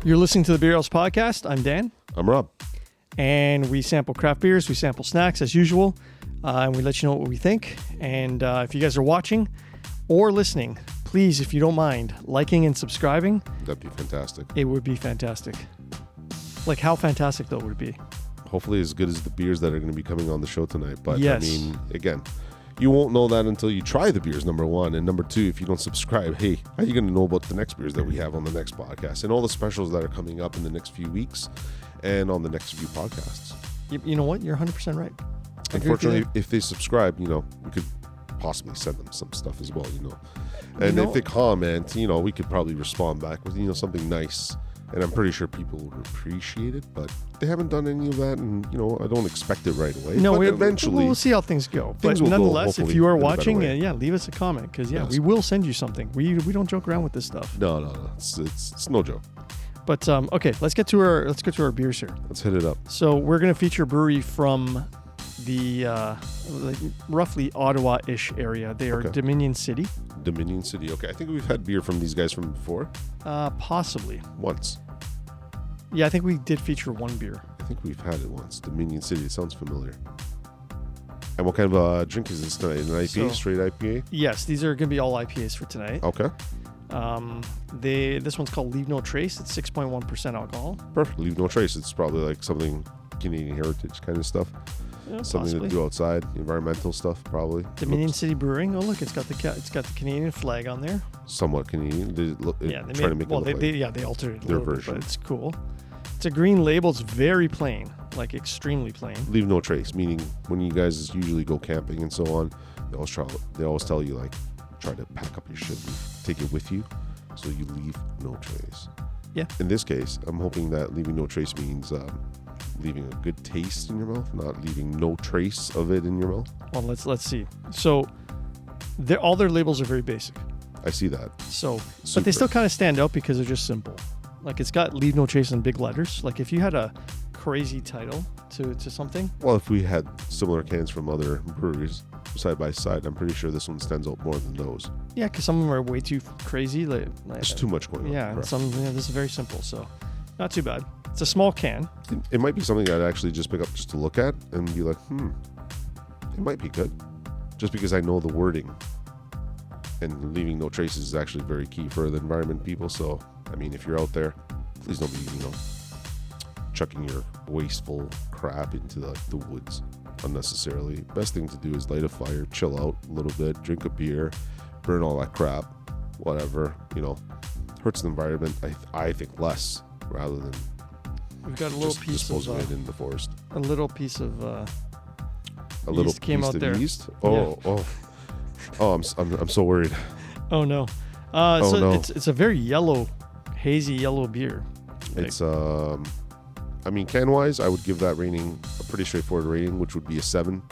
You're listening to the Beer House Podcast. I'm Dan. I'm Rob. And we sample craft beers, we sample snacks as usual, and we let you know what we think. And if you guys are watching or listening, please, if you don't mind, liking and subscribing. That'd be fantastic. It would be fantastic. Like, how fantastic, though, would it be? Hopefully as good as the beers that are going to be coming on the show tonight. But, yes. I mean, again, you won't know that until you try the beers, number one. And number two, if you don't subscribe, hey, how are you going to know about the next beers that we have on the next podcast and all the specials that are coming up in the next few weeks and on the next few podcasts? You know what? You're 100% right. Unfortunately, if they subscribe, we could possibly send them some stuff as well, And if they comment, we could probably respond back with, something nice. And I'm pretty sure people would appreciate it, but they haven't done any of that, and I don't expect it right away. No, but eventually we'll see how things go. But nonetheless, if you are watching, leave us a comment because yes. we will send you something. We don't joke around with this stuff. No, it's no joke. But okay, let's get to our beers here. Let's hit it up. So we're gonna feature a brewery from the roughly Ottawa-ish area. They are Dominion City. Dominion City. Okay, I think we've had beer from these guys from before. Possibly. Once. Yeah, I think we did feature one beer. I think we've had it once. Dominion City. It sounds familiar. And what kind of drink is this tonight? An IPA? Straight IPA? Yes, these are going to be all IPAs for tonight. Okay. This one's called Leave No Trace. It's 6.1% alcohol. Perfect. Leave No Trace. It's probably like something Canadian heritage kind of stuff. Yeah, something possibly. to do outside, environmental stuff probably. Dominion City Brewing. Oh look, it's got the Canadian flag on there. Somewhat Canadian. They altered it their version, but it's cool. It's a green label. It's very plain, like extremely plain. Leave no trace, meaning when you guys usually go camping and so on, they always tell you like try to pack up your shit and take it with you, so you leave no trace. Yeah. In this case, I'm hoping that leaving no trace means leaving a good taste in your mouth, not leaving no trace of it in your mouth. Well, let's see. So, all their labels are very basic. I see that. So, but they still kind of stand out because they're just simple. Like it's got "Leave No Trace" in big letters. Like if you had a crazy title to something. Well, if we had similar cans from other breweries side by side, I'm pretty sure this one stands out more than those. Yeah, because some of them are way too crazy. There's too much going on. Yeah, and some this is very simple, so not too bad. It's a small can. It might be something I'd actually just pick up just to look at and be like, it might be good. Just because I know the wording. And leaving no traces is actually very key for the environment, people. So, I mean, if you're out there, please don't be, chucking your wasteful crap into the woods unnecessarily. Best thing to do is light a fire, chill out a little bit, drink a beer, burn all that crap, whatever, hurts the environment, I think, less rather than we've got a little piece disposing of it in the forest. A little piece of yeast came out there. Yeast? Oh, I'm so worried. Oh no. It's a very yellow, hazy yellow beer. It's can wise, I would give that rating a pretty straightforward rating, which would be a 7.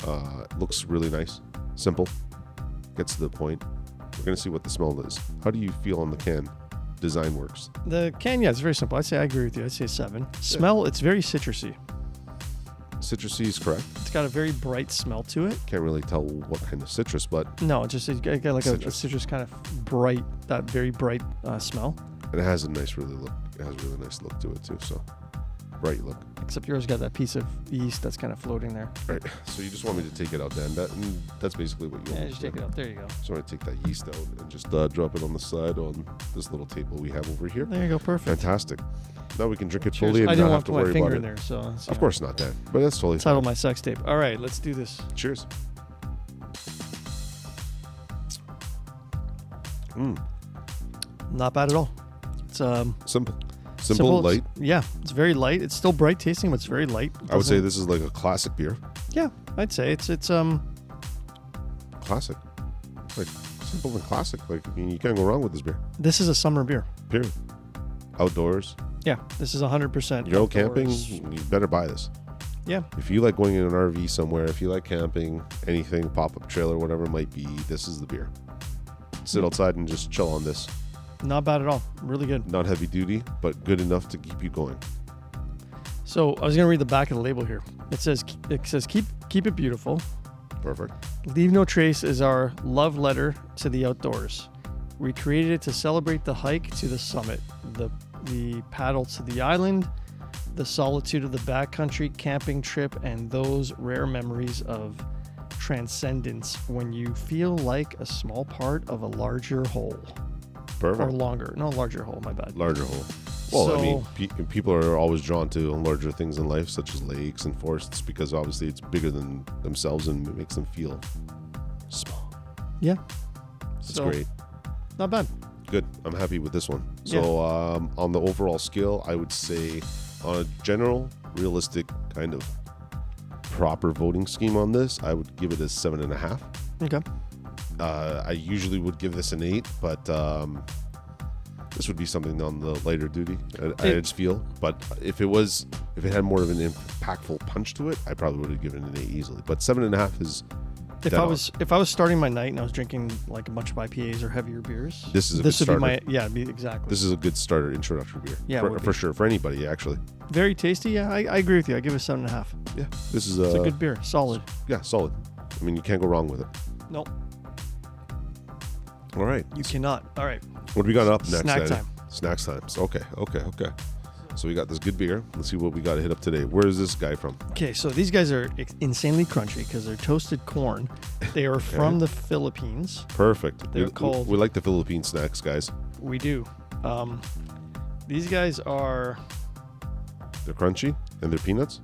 It looks really nice, simple, gets to the point. We're gonna see what the smell is. How do you feel on the can? Design works. The can, it's very simple. I agree with you. I'd say 7. Smell, it's very citrusy. Citrusy is correct. It's got a very bright smell to it. Can't really tell what kind of citrus, but no, it got like a citrus kind of bright, that very bright smell. And it has a nice, really nice look to it too. So bright look. Except yours got that piece of yeast that's kind of floating there. Right. So you just want me to take it out, Dan? That's basically what you want. Yeah, just take it out. There you go. So I take that yeast out and just drop it on the side on this little table we have over here. There you go. Perfect. Fantastic. Now we can drink it Cheers. fully and I didn't not want have to to put my worry finger about in it. there, so of course not, Dan. But that's totally title my sex tape. All right, let's do this. Cheers. Not bad at all. It's Simple, light. It's very light. It's still bright tasting, but it's very light. I would say this is like a classic beer. Yeah, I'd say it's classic. Like simple and classic. Like you can't go wrong with this beer. This is a summer beer. Period. Outdoors. Yeah, this is 100%. You're out camping, you better buy this. Yeah. If you like going in an RV somewhere, if you like camping, anything, pop-up trailer, whatever it might be, this is the beer. Sit outside and just chill on this. Not bad at all. Really good. Not heavy duty, but good enough to keep you going. So I was going to read the back of the label here. It says keep it beautiful. Perfect. Leave No Trace is our love letter to the outdoors. We created it to celebrate the hike to the summit, the the paddle to the island, the solitude of the backcountry camping trip, and those rare memories of transcendence when you feel like a small part of a larger whole. Perfect. Or longer. No, larger whole, my bad. Larger whole. Well, So- I mean, people are always drawn to larger things in life, such as lakes and forests, because obviously it's bigger than themselves and it makes them feel small. Yeah. It's great. Not bad. Good. I'm happy with this one. So on the overall scale, I would say on a general, realistic kind of proper voting scheme on this, I would give it a 7.5. Okay. I usually would give this an 8, but this would be something on the lighter duty. I just feel, but if it had more of an impactful punch to it, I probably would have given it an 8 easily. But 7.5 is. If I was starting my night and I was drinking like a bunch of IPAs or heavier beers, This is a this good would starter. be my exactly. This is a good starter introductory beer. Yeah, it would for be. sure, for anybody actually. Very tasty. Yeah, I agree with you. I give it a 7.5. Yeah, this is It's a good beer. Solid. Yeah, solid. I mean, you can't go wrong with it. No, All right, you cannot. All right. what do we got up next? Snack Eddie? time. Snacks times. Okay. So we got this good beer. Let's see what we got to hit up today. Where is this guy from? Okay, so these guys are insanely crunchy because they're toasted corn. They are from the Philippines. Perfect. They're called- We like the Philippine snacks, guys. We do. These guys are. They're crunchy and they're peanuts.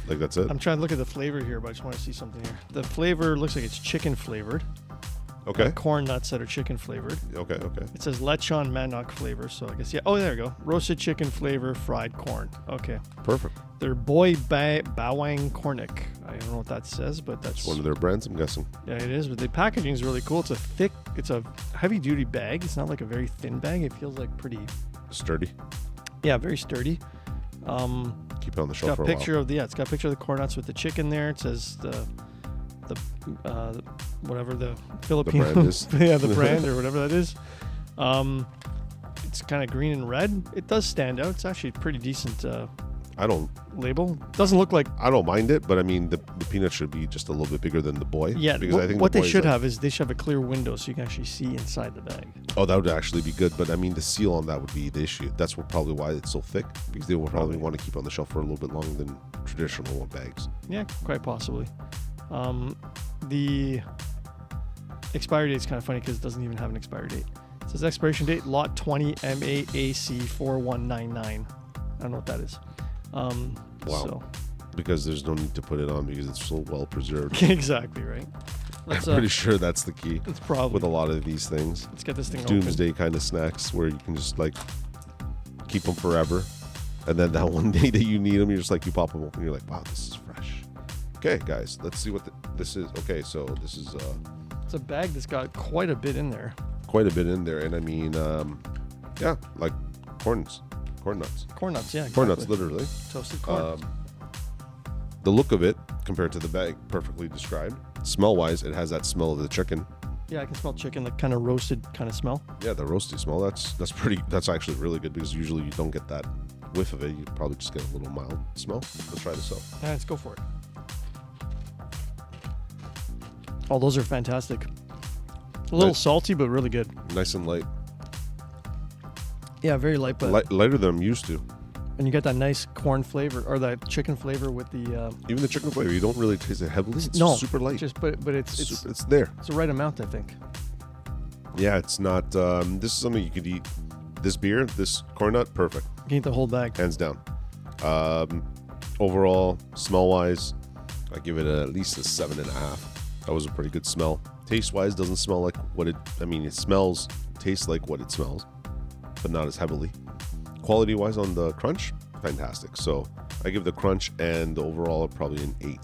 Like that's it. I'm trying to look at the flavor here, but I just want to see something here. The flavor looks like it's chicken flavored. Okay. Corn nuts that are chicken flavored. Okay. It says lechon manok flavor, so I guess, yeah. Oh, there we go. Roasted chicken flavor, fried corn. Okay. Perfect. They're Boy Bawang Cornick. I don't know what that says, but that's It's one of their brands, I'm guessing. Yeah, it is. But the packaging is really cool. It's a heavy duty bag. It's not like a very thin bag. It feels like pretty, Sturdy. yeah, very sturdy. Keep it on the It's shelf got for a a while. picture of it's got a picture of the corn nuts with the chicken there. It says the whatever the Philippine brand is. yeah, the brand or whatever that is. It's kind of green and red. It does stand out. It's actually a pretty decent I don't label. Doesn't look like mind it, but I mean the peanut should be just a little bit bigger than the boy. yeah. Because I think What the they boy should is have is they should have a clear window so you can actually see inside the bag. Oh, that would actually be good, but I mean the seal on that would be the issue. That's probably why it's so thick, because they will probably want to keep on the shelf for a little bit longer than traditional bags. Yeah, quite possibly. The expiry date is kind of funny because it doesn't even have an expiry date. It says expiration date lot 20 MAAC 4199. I don't know what that is. Wow. Because there's no need to put it on because it's so well preserved. So exactly right. Let's, I'm pretty sure that's the key it's probably with a lot of these things. let's get this thing open. Doomsday kind of snacks where you can just like keep them forever, and then that one day that you need them, you're just like you pop them open, you're like, wow, this is fresh. Okay, guys, let's see what this is. Okay, so this is It's a bag that's got quite a bit in there. quite a bit in there, and I mean, yeah, like corn nuts. Corn nuts, yeah. Corn nuts, exactly. literally. Toasted corn. The look of it compared to the bag, perfectly described. Smell-wise, it has that smell of the chicken. Yeah, I can smell chicken, like kind of roasted kind of smell. Yeah, the roasty smell. That's actually really good because usually you don't get that whiff of it. You probably just get a little mild smell. Let's try this out. Yeah, let's go for it. Oh, those are fantastic. A little Nice. salty, but really good. Nice and light. Yeah, very light, but Lighter than I'm used to. and you get that nice corn flavor or that chicken flavor with the Even the chicken flavor, you don't really taste it heavily. It's no, super light. but it's It's there. it's the right amount, I think. Yeah, it's not. This is something you could eat. This beer, this corn nut, perfect, You can eat the whole bag. hands down. Overall, smell wise, I give it at least a 7.5. That was a pretty good smell. Taste wise, doesn't smell like what it. I mean, it tastes like what it smells, but not as heavily. Quality wise on the crunch, fantastic. So I give the crunch and the overall probably an 8.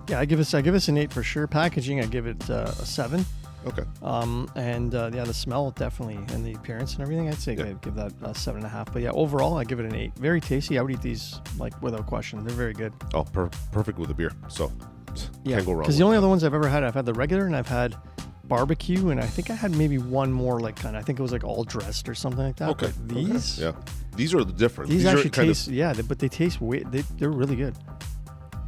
Yeah, I give us an 8 for sure. Packaging, I give it a 7. Okay. And yeah, the smell definitely and the appearance and everything, I'd say Yeah. I'd give that a 7.5. But yeah, overall, I give it an 8. Very tasty. I would eat these like without question. They're very good. Oh, perfect with the beer. So Yeah, can't go wrong. because the only other ones I've ever had, I've had the regular and I've had barbecue, and I think I had maybe one more like kind of. I think it was like all dressed or something like that. Okay. But these, Yeah. These are the different. these are actually kind taste. Yeah, but they taste. They're really good.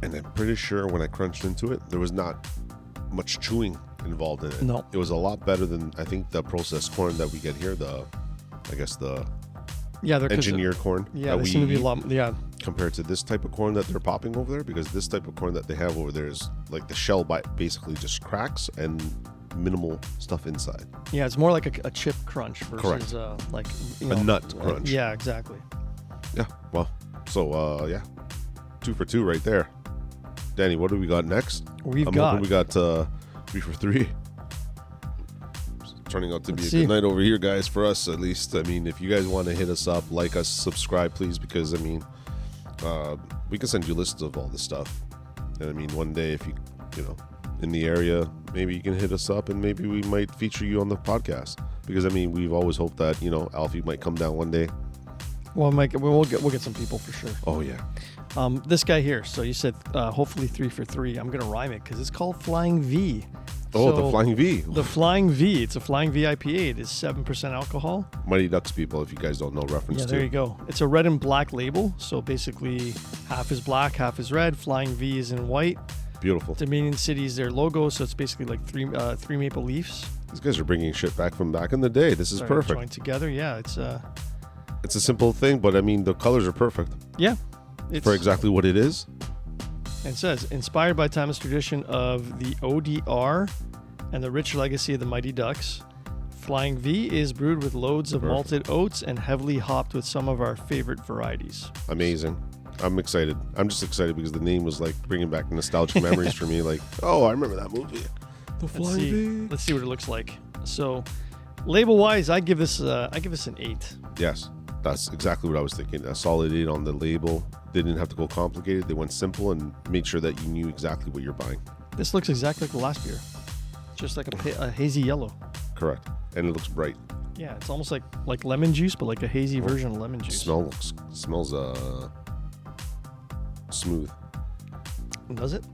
And I'm pretty sure when I crunched into it, there was not much chewing involved in it. No. It was a lot better than I think the processed corn that we get here. I guess the Yeah, they're engineered corn. Yeah, they seem to be a lot. Yeah. Compared to this type of corn that they're popping over there, because this type of corn that they have over there is like the shell basically just cracks and minimal stuff inside. Yeah, it's more like a chip crunch versus like a nut crunch. Yeah, exactly. Yeah, well, so yeah, 2 for 2 right there. Danny, what do we got next? We got 3 for 3. It's turning out to be a good night over here, guys, for us at least. I mean, if you guys want to hit us up, like us, subscribe, please, because I mean, we can send you lists of all this stuff. And I mean, one day if you in the area, maybe you can hit us up and maybe we might feature you on the podcast. Because I mean, we've always hoped that, Alfie might come down one day. Well, Mike, we'll get some people for sure. Oh yeah. This guy here. So you said hopefully 3 for 3. I'm gonna rhyme it because it's called Flying V. Oh, so the Flying V. The Flying V. It's a Flying V IPA. It is 7% alcohol. Mighty Ducks people, if you guys don't know reference to. Yeah, there you go. It's a red and black label. So basically, half is black, half is red. Flying V is in white. Beautiful. Dominion City is their logo, so it's basically like three maple leaves. These guys are bringing shit back from back in the day. This is perfect. Joined together, yeah. It's a simple thing, but I mean the colors are perfect. Yeah. It's for exactly what it is. It says, inspired by timeless tradition of the ODR and the rich legacy of the Mighty Ducks, Flying V is brewed with loads of malted oats and heavily hopped with some of our favorite varieties. Amazing. I'm excited. I'm just excited because the name was like bringing back nostalgic memories for me. Like, oh, I remember that movie. The Flying V. Let's see what it looks like. So, label-wise, I give this an 8. Yes, that's exactly what I was thinking. A solid 8 on the label. They didn't have to go complicated. They went simple and made sure that you knew exactly what you're buying. This looks exactly like the last beer. Just like a hazy yellow. Correct. And it looks bright. Yeah, it's almost like lemon juice, but like a hazy version of lemon juice. Smells smooth. Does it?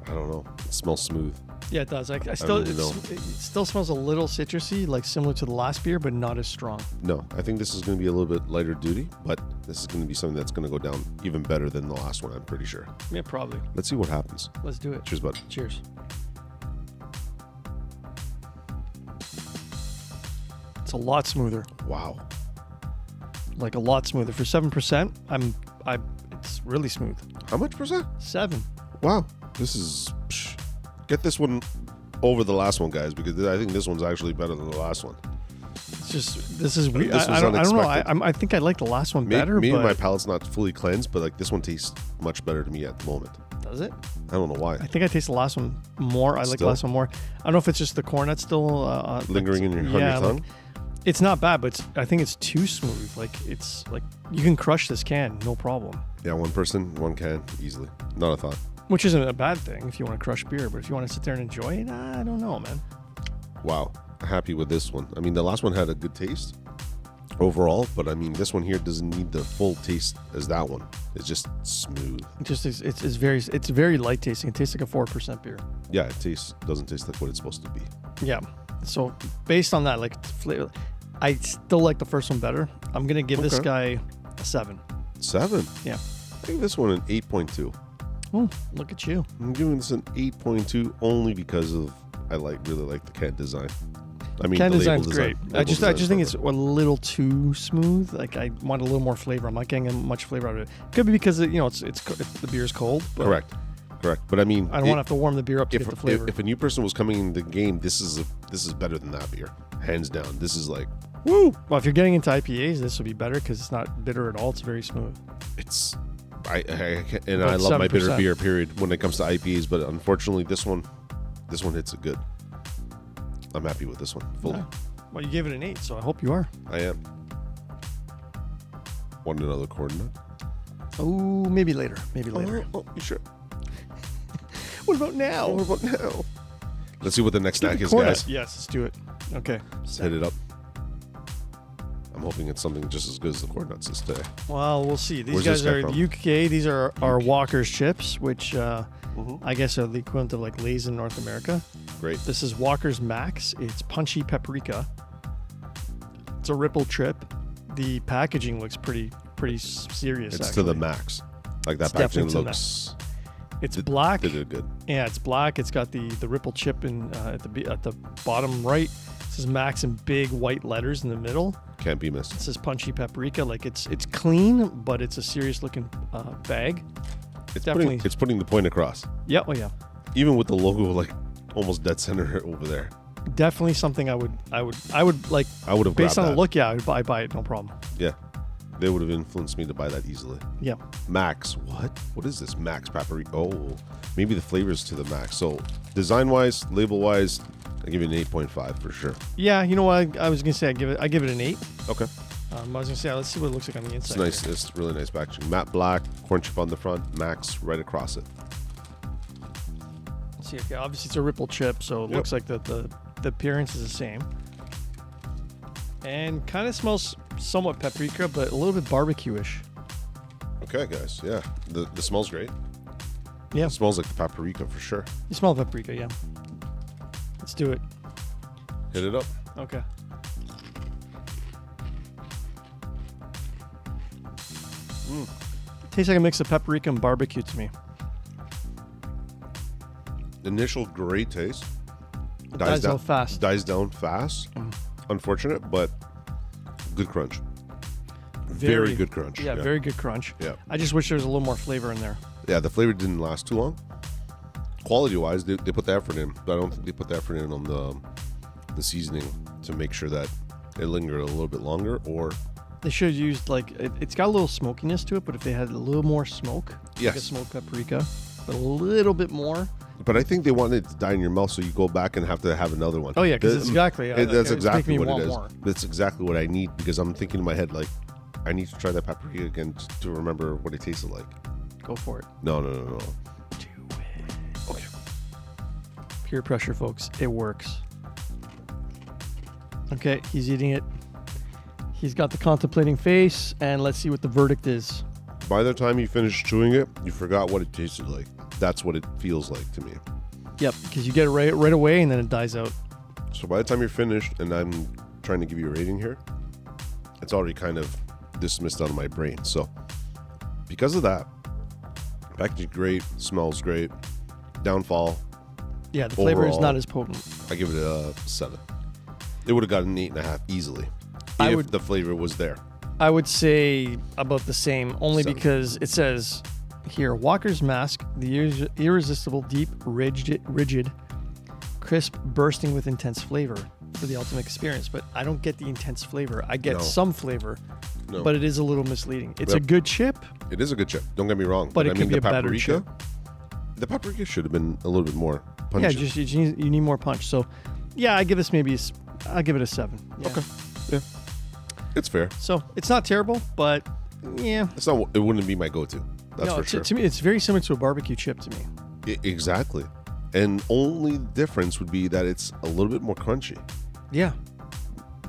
I don't know. It smells smooth. Yeah, it does. It still smells a little citrusy, like similar to the last beer, but not as strong. No, I think this is going to be a little bit lighter duty, but this is going to be something that's going to go down even better than the last one, I'm pretty sure. Yeah, probably. Let's see what happens. Let's do it. Cheers, bud. Cheers. It's a lot smoother. Wow. Like a lot smoother. For 7%, it's really smooth. How much percent? 7. Wow. This is... Get this one over the last one, guys, because I think this one's actually better than the last one. It's just, this is weird. I don't know. I think I like the last one better. Maybe my palate's not fully cleansed, but like this one tastes much better to me at the moment. Does it? I don't know why. I think I taste the last one more. I like the last one more. I don't know if it's just the corn that's still lingering in your tongue. Like, it's not bad, but I think it's too smooth. Like it's like you can crush this can, no problem. Yeah, one person, one can, easily. Not a thought. Which isn't a bad thing if you want to crush beer, but if you want to sit there and enjoy it, I don't know, man. Wow. Happy with this one. I mean, the last one had a good taste overall, but I mean, this one here doesn't need the full taste as that one. It's just smooth. It's very light tasting. It tastes like a 4% beer. Yeah, it doesn't taste like what it's supposed to be. Yeah. So based on that, like flavor, I still like the first one better. I'm gonna give this guy a 7. 7? Yeah. I think this one an 8.2. Oh, look at you. I'm giving this an 8.2 only because of really like the can design. I mean, can the design's great. I just think it's a little too smooth. Like I want a little more flavor. I'm not getting much flavor out of it. Could be because it's the beer's cold. Correct. But I mean, I don't want to have to warm the beer up to get the flavor. If a new person was coming in the game, this is better than that beer, hands down. This is like woo. Well, if you're getting into IPAs, this would be better because it's not bitter at all. It's very smooth. I love 7%. My bitter beer, period, when it comes to IPAs, but unfortunately this one hits it good. I'm happy with this one fully. Yeah. Well, you gave it an 8, so I hope you are. I am. Want another corn nut? Oh, maybe later. Oh, you sure? What about now? Let's see what the next snack is, guys. Yes, let's do it. Okay. Let's hit it up. I'm hoping it's something just as good as the corn nuts is today. Well, we'll see. These guys are the UK. These are our Walker's chips, which I guess are the equivalent of like Lay's in North America. Great. This is Walker's Max. It's punchy paprika. It's a ripple trip. The packaging looks pretty serious. It's actually to the max. Like that packaging looks. It's black. They did good. Yeah, it's black. It's got the ripple chip at the bottom right. It says Max in big white letters in the middle. can't be missed. It says punchy paprika. Like it's clean, but it's a serious looking bag. It's Definitely. it's putting the point across. Yeah. Oh yeah. Even with the logo like almost dead center over there. Definitely something I would like. I would have based grabbed on that. the look. Yeah, I'd buy it. No problem. Yeah. They would have influenced me to buy that easily. Yeah. Max. What is this? Max paprika. Oh, maybe the flavors to the max. So design-wise, label-wise, I give it an 8.5 for sure. Yeah. You know what? I was gonna say I give it an 8. Okay. I was gonna say let's see what it looks like on the It's inside. nice. Here. It's really nice packaging. Matte black, corn chip on the front, Max right across it. Let's see. Okay. Obviously, it's a ripple chip, so it looks like the appearance is the same. And kind of smells somewhat paprika, but a little bit barbecue-ish. Okay, guys. Yeah. The smell's great. Yeah. It smells like the paprika for sure. You smell paprika, yeah. Let's do it. Hit it up. Okay. Tastes like a mix of paprika and barbecue to me. Initial great taste. It dies down fast. Dies down fast. Unfortunate, but good crunch. Very good crunch. Yeah, very good crunch. Yeah. I just wish there was a little more flavor in there. Yeah, the flavor didn't last too long. Quality-wise, they put the effort in, but I don't think they put the effort in on the seasoning to make sure that it lingered a little bit longer. Or They should have used, like, it's got a little smokiness to it, but if they had a little more smoke, like a yes, smoked paprika, but a little bit more. but I think they wanted it to die in your mouth, so you go back and have to have another one. Oh, yeah, because it's exactly. That's exactly making me what it want is. more. That's exactly what I need, because I'm thinking in my head, like, I need to try that paprika again to remember what it tasted like. Go for it. No. Do it. Okay. Peer pressure, folks. It works. Okay, he's eating it. He's got the contemplating face, and let's see what the verdict is. By the time you finish chewing it, you forgot what it tasted like. That's what it feels like to me. Yep, because you get it right away, and then it dies out. So by the time you're finished, and I'm trying to give you a rating here, it's already kind of dismissed out of my brain. So because of that, packaging great, smells great, downfall, Yeah, the flavor is Overall, not as potent. I give it a 7. It would have gotten an 8.5 easily if the flavor was there. I would say about the same, only 7. because it says here, Walker's Mask, the irresistible, deep, rigid, crisp, bursting with intense flavor for the ultimate experience. But I don't get the intense flavor. I get some flavor, but it is a little misleading. It's a good chip. It is a good chip. Don't get me wrong. But it could be the a better chip. The paprika should have been a little bit more punchy. Yeah, you need more punch. So, yeah, I give this I'll give it a 7. Yeah. Okay. Yeah. It's fair. So it's not terrible, but yeah. It wouldn't be my go-to. That's for sure. To me, it's very similar to a barbecue chip to me. Exactly. And only difference would be that it's a little bit more crunchy. Yeah.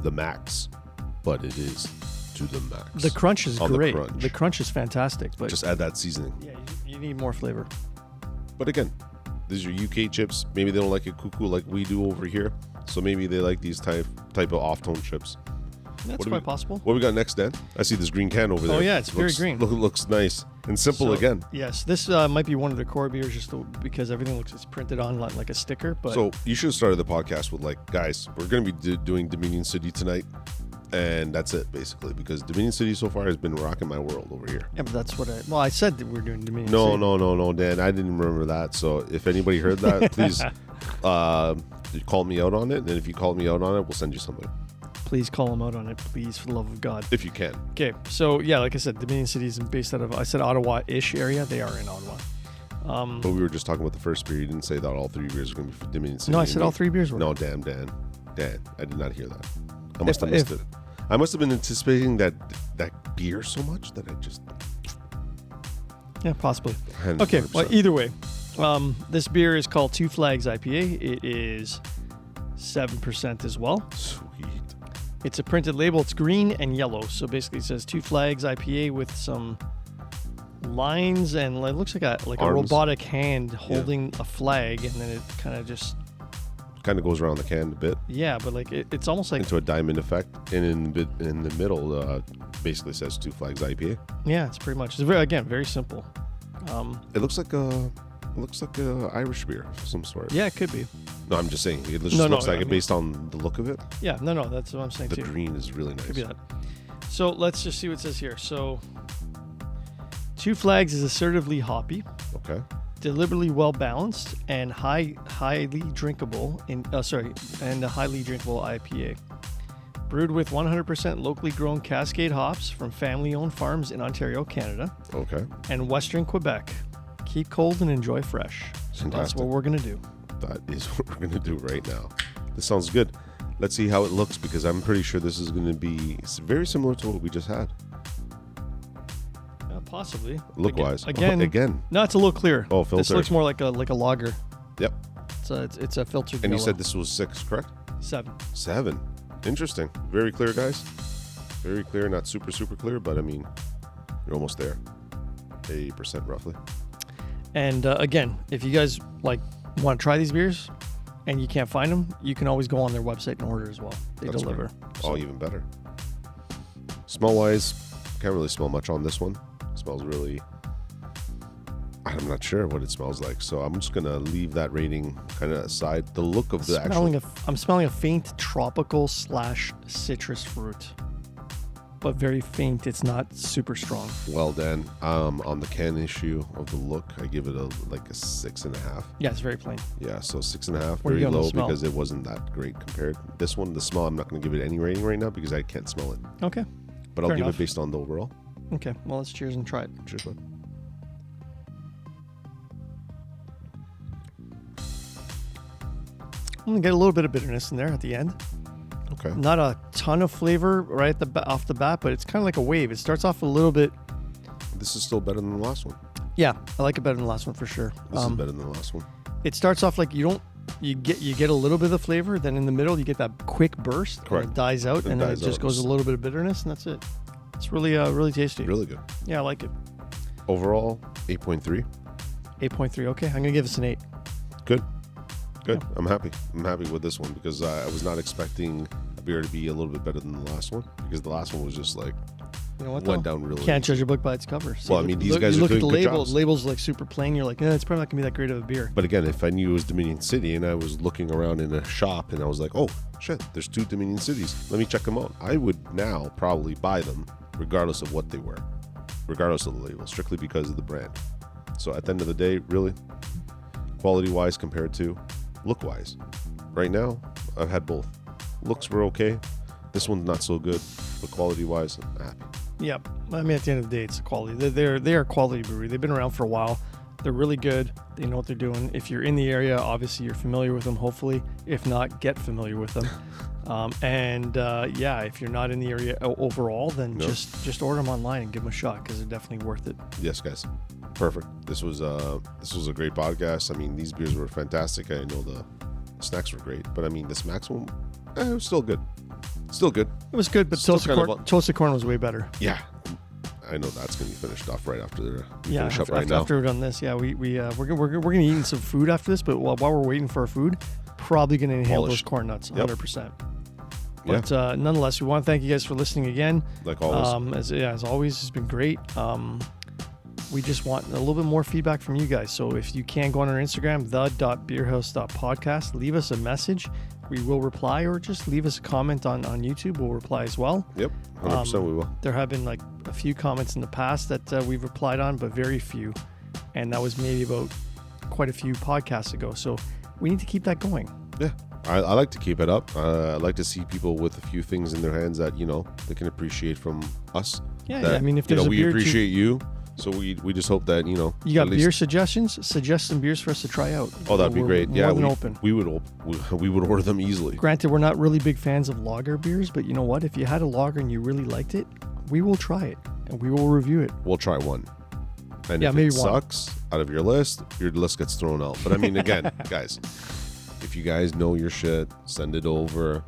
The max. But it is to the max. The crunch is On great. The crunch. The crunch is fantastic. But Just add that seasoning. yeah, you need more flavor. But again, these are UK chips. Maybe they don't like it cuckoo like we do over here. So maybe they like these type of off-tone chips. That's quite possible. What we got next, Dan? I see this green can over there. Oh, yeah, it's very green. Looks nice and simple So, again. Yes, this might be one of the core beers just because everything it's printed on like a sticker. But So you should have started the podcast with like, guys, we're going to be doing Dominion City tonight. And that's it, basically, because Dominion City so far has been rocking my world over here. yeah, but that's what I said that we're doing Dominion No, City. no, Dan. I didn't remember that. So if anybody heard that, please call me out on it. And if you call me out on it, we'll send you something. Please call them out on it, please, for the love of God. If you can. Okay, so yeah, like I said, Dominion City is based out of, I said Ottawa-ish area. They are in Ottawa. But we were just talking about the first beer. You didn't say that all 3 beers are going to be for Dominion City. No, I said all 3 beers were. No, Dan, I did not hear that. I must have missed it. I must have been anticipating that beer so much that I just... Yeah, possibly. 100%. Okay, well, either way, this beer is called Two Flags IPA. It is 7% as well. Sweet. It's a printed label. It's green and yellow. So basically it says Two Flags IPA with some lines, and it looks like a Arms. robotic hand holding a flag, and then it kind of just... Kind of goes around the can a bit. Yeah, but like it's almost like... Into a diamond effect. And in the middle, basically says Two Flags IPA. Yeah, it's pretty much... It's very simple. It looks like It looks like a Irish beer of some sort. Yeah, it could be. No, I'm just saying. It just looks like it based on the look of it. Yeah, no, that's what I'm saying The too. green is really nice. Could be that. So let's just see what it says here. So, Two Flags is assertively hoppy, Okay. deliberately well balanced, and highly drinkable and a highly drinkable IPA. Brewed with 100% locally grown Cascade hops from family-owned farms in Ontario, Canada, Okay. and Western Quebec. Keep cold and enjoy fresh. So Fantastic. that's what we're gonna do. That is what we're going to do right now. This sounds good. Let's see how it looks, because I'm pretty sure this is going to be very similar to what we just had. Possibly. Look-wise. Again. No, it's a little clear. Oh, filtered. This looks more like a lager. Yep. It's a filtered. And you vanilla. said this was 6, correct? 7. 7. Interesting. Very clear, guys. Very clear. Not super, super clear, but I mean, you're almost there. 80% roughly. And again, if you guys want to try these beers and you can't find them, you can always go on their website and order as well. They That's deliver. Great. Oh, even better. Smell-wise, can't really smell much on this one. Smells really... I'm not sure what it smells like, so I'm just going to leave that rating kind of aside. The look of the actual... I'm smelling a faint tropical / citrus fruit. But very faint. It's not super strong. Well, Dan, on the can issue of the look, I give it a 6.5. Yeah, it's very plain. Yeah, so 6.5, Where are you very on the low smell? because it wasn't that great compared. This one, the smell, I'm not going to give it any rating right now because I can't smell it. Okay. But Fair I'll give enough. it based on the overall. Okay. Well, let's cheers and try it. Cheers, bud. I'm gonna get a little bit of bitterness in there at the end. Okay. Not a ton of flavor right at off the bat, but it's kind of like a wave. It starts off a little bit. This is still better than the last one. Yeah, I like it better than the last one for sure. This is better than the last one. It starts off like you get a little bit of flavor, then in the middle you get that quick burst. Correct. And it dies out, and then it just goes a little bit of bitterness, and that's it. It's really really tasty. Really good. Yeah, I like it. Overall, 8.3. 8.3. Okay, I'm gonna give this an 8. Good. Good. Yeah. I'm happy. I'm happy with this one because I was not expecting a beer to be a little bit better than the last one because the last one was just like You know what? went though? down really. Can't judge a book by its cover. See, Well, I mean, these guys you are look at doing the good label. jobs. The label's like super plain. You're like, it's probably not gonna be that great of a beer. But again, if I knew it was Dominion City and I was looking around in a shop and I was like, oh shit, there's 2 Dominion Cities. Let me check them out. I would now probably buy them regardless of what they were, regardless of the label, strictly because of the brand. So at the end of the day, really, quality-wise compared to look-wise. Right now, I've had both. Looks were okay. This one's not so good, but quality-wise, I'm happy. Yeah, I mean, at the end of the day, it's quality. They are a quality brewery. They've been around for a while. They're really good. They know what they're doing. If you're in the area, obviously you're familiar with them. Hopefully, if not, get familiar with them. If you're not in the area overall, then just order them online and give them a shot because they're definitely worth it. Yes, guys. Perfect. This was a great podcast. I mean, these beers were fantastic. I know the snacks were great, but I mean, this Max one, it was still good. Still good. It was good, but Still toasted corn was way better. Yeah. I know that's going to be finished off right after we finish up after we're done this, we're gonna eat some food after this. But while we're waiting for our food, probably gonna inhale those corn nuts, 100%. But nonetheless, we want to thank you guys for listening again. Like always, as always, it's been great. We just want a little bit more feedback from you guys. So if you can go on our Instagram, the.beerhouse.podcast, leave us a message. We will reply, or just leave us a comment on YouTube. We'll reply as well. Yep, 100% we will. There have been like a few comments in the past that we've replied on, but very few. And that was maybe about quite a few podcasts ago. So we need to keep that going. Yeah, I like to keep it up. I like to see people with a few things in their hands that, they can appreciate from us. Yeah, that, I mean, if there's a we beer appreciate you. So we just hope that, you got beer suggestions, suggest some beers for us to try out. Oh, that'd be great. Yeah, we would order them easily. Granted, we're not really big fans of lager beers, but you know what? If you had a lager and you really liked it, we will try it and we will review it. We'll try one. And yeah, if maybe it sucks out of your list gets thrown out. But I mean, again, guys, if you guys know your shit, send it over.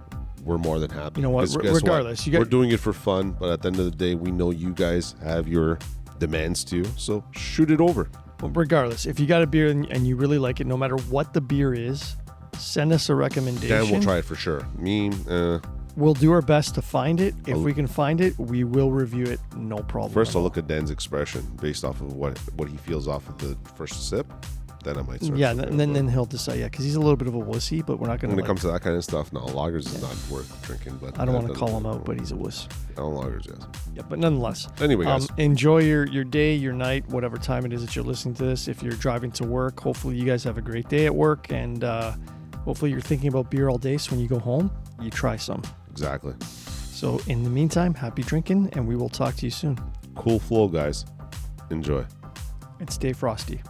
We're more than happy. You know what? Regardless, we're doing it for fun, but at the end of the day, we know you guys have your demands too, so shoot it over. Well, regardless, if you got a beer and you really like it, no matter what the beer is, send us a recommendation. Dan will try it for sure. We'll do our best to find it. If we can find it, we will review it. No problem. First, I'll look at Dan's expression based off of what he feels off of the first sip. then I might start. Yeah, and then he'll decide. Yeah, because he's a little bit of a wussy, but we're not going to. When it comes to that kind of stuff, no, lagers is not worth drinking. But I don't want to call him out, but he's a wuss. Oh, lagers, yes. Yeah, but nonetheless. Anyway, guys. Enjoy your day, your night, whatever time it is that you're listening to this. If you're driving to work, hopefully you guys have a great day at work, and hopefully you're thinking about beer all day. So when you go home, you try some. Exactly. So in the meantime, happy drinking, and we will talk to you soon. Cool flow, guys. Enjoy. And stay frosty.